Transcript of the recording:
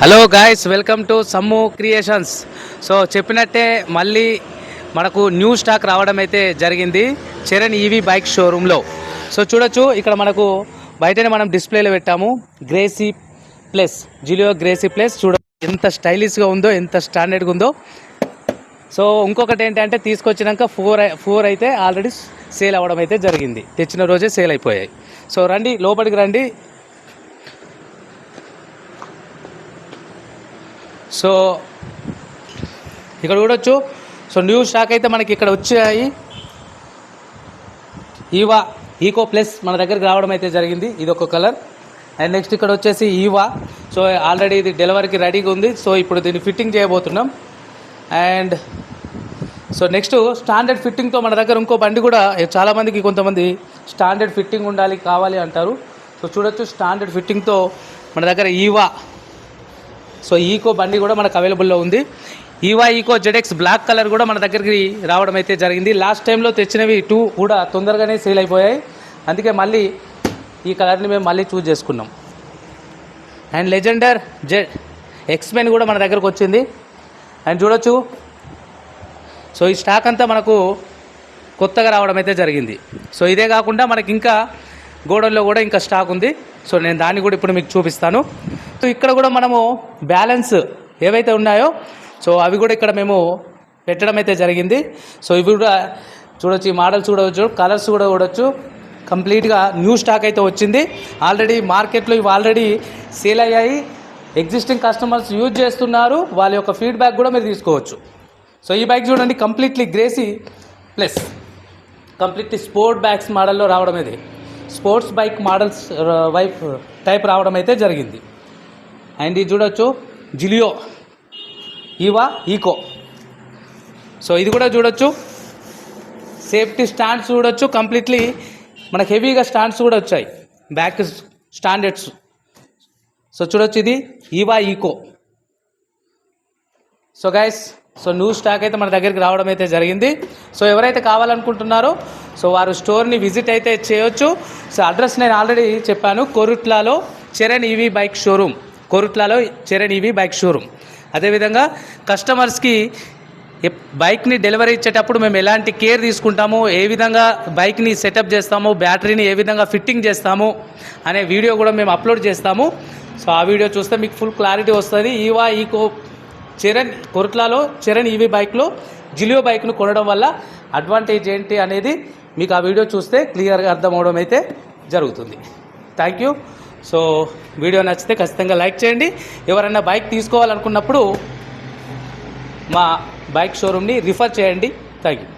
Hello guys, welcome to Sammu creations. So చెప్పినట్టే మళ్ళీ మనకు న్యూ స్టాక్ రావడం అయితే జరిగింది చరణ్ ఈవీ బైక్ షోరూంలో. సో చూడొచ్చు, ఇక్కడ మనకు బయటనే మనం డిస్ప్లేలో పెట్టాము Gracy plus, Zelio Gracy plus. చూడ ఎంత స్టైలిష్గా ఉందో, ఎంత స్టాండర్డ్గా ఉందో. సో ఇంకొకటి ఏంటంటే తీసుకొచ్చినాక ఫోర్ అయితే ఆల్రెడీ సేల్ అవ్వడం అయితే జరిగింది, తెచ్చిన రోజే సేల్ అయిపోయాయి. సో రండి, లోపలికి రండి. సో ఇక్కడ చూడొచ్చు. సో న్యూ స్టాక్ అయితే మనకి ఇక్కడ వచ్చాయి. ఈకో ప్లస్ మన దగ్గరికి రావడం అయితే జరిగింది. ఇది ఒక కలర్. అండ్ నెక్స్ట్ ఇక్కడ వచ్చేసి ఈవా. సో ఆల్రెడీ ఇది డెలివరీకి రెడీగా ఉంది. సో ఇప్పుడు దీన్ని ఫిట్టింగ్ చేయబోతున్నాం. అండ్ సో నెక్స్ట్ స్టాండర్డ్ ఫిట్టింగ్తో మన దగ్గర ఇంకో బండి కూడా, చాలామందికి కొంతమంది స్టాండర్డ్ ఫిట్టింగ్ ఉండాలి కావాలి అంటారు. సో చూడొచ్చు, స్టాండర్డ్ ఫిట్టింగ్తో మన దగ్గర ఈవా. సో ఈకో బండి కూడా మనకు అవైలబుల్లో ఉంది. ఈకో జెడ్ఎక్స్ బ్లాక్ కలర్ కూడా మన దగ్గరికి రావడం అయితే జరిగింది. లాస్ట్ టైంలో తెచ్చినవి 2 కూడా తొందరగానే సేల్ అయిపోయాయి. అందుకే మళ్ళీ ఈ కలర్ని మేము మళ్ళీ చూజ్ చేసుకున్నాం. అండ్ లెజెండర్ ఎక్స్మెన్ కూడా మన దగ్గరకు వచ్చింది. అండ్ చూడొచ్చు, సో ఈ స్టాక్ అంతా మనకు కొత్తగా రావడం అయితే జరిగింది. సో ఇదే కాకుండా మనకి ఇంకా గోడౌన్లో కూడా ఇంకా స్టాక్ ఉంది. సో నేను దాన్ని కూడా ఇప్పుడు మీకు చూపిస్తాను. సో ఇక్కడ కూడా మనము బ్యాలెన్స్ ఏవైతే ఉన్నాయో, సో అవి కూడా ఇక్కడ మేము పెట్టడం అయితే జరిగింది. సో ఇవి కూడా చూడొచ్చు, ఈ మోడల్స్ చూడవచ్చు, కలర్స్ కూడా చూడవచ్చు. కంప్లీట్గా న్యూ స్టాక్ అయితే వచ్చింది. ఆల్రెడీ మార్కెట్లో ఇవి ఆల్రెడీ సేల్ అయ్యాయి. ఎగ్జిస్టింగ్ కస్టమర్స్ యూజ్ చేస్తున్నారు. వాళ్ళ యొక్క ఫీడ్బ్యాక్ కూడా మీరు తీసుకోవచ్చు. సో ఈ బైక్ చూడండి, completely Gracie plus, completely sport bags మోడల్లో రావడం, ఇది స్పోర్ట్స్ బైక్ మోడల్స్ టైప్ రావడం అయితే జరిగింది. అండ్ ఇది చూడొచ్చు, జిలియో ఈకో. సో ఇది కూడా చూడొచ్చు, సేఫ్టీ స్టాండ్స్ చూడొచ్చు. కంప్లీట్లీ మనకు హెవీగా స్టాండ్స్ కూడా వచ్చాయి, బ్యాక్ స్టాండర్డ్స్. సో చూడొచ్చు, ఇది eco. So guys, so new stock అయితే మన దగ్గరికి రావడం అయితే జరిగింది. సో ఎవరైతే కావాలనుకుంటున్నారో సో వారు స్టోర్ని విజిట్ అయితే చేయొచ్చు. సో అడ్రస్ నేను ఆల్రెడీ చెప్పాను, కొరుట్లాలో చరణ్ ఈవీ బైక్ షోరూమ్, కొరుట్లాలో చరణ్ ఈవీ బైక్ షోరూమ్. అదేవిధంగా కస్టమర్స్కి బైక్ని డెలివరీ ఇచ్చేటప్పుడు మేము ఎలాంటి కేర్ తీసుకుంటాము, ఏ విధంగా బైక్ని సెటప్ చేస్తాము, బ్యాటరీని ఏ విధంగా ఫిట్టింగ్ చేస్తాము అనే వీడియో కూడా మేము అప్లోడ్ చేస్తాము. సో ఆ వీడియో చూస్తే మీకు ఫుల్ క్లారిటీ వస్తుంది. ఈకో కొరుట్లాలో చరణ్ ఈవీ బైక్లో జిలియో బైక్ను కొనడం వల్ల అడ్వాంటేజ్ ఏంటి అనేది మీకు ఆ వీడియో చూస్తే క్లియర్గా అర్థమవడం అయితే జరుగుతుంది. Thank you. సో వీడియో నచ్చితే ఖచ్చితంగా లైక్ చేయండి. ఎవరైనా బైక్ తీసుకోవాలనుకున్నప్పుడు మా బైక్ షోరూమ్ని రిఫర్ చేయండి. Thank you.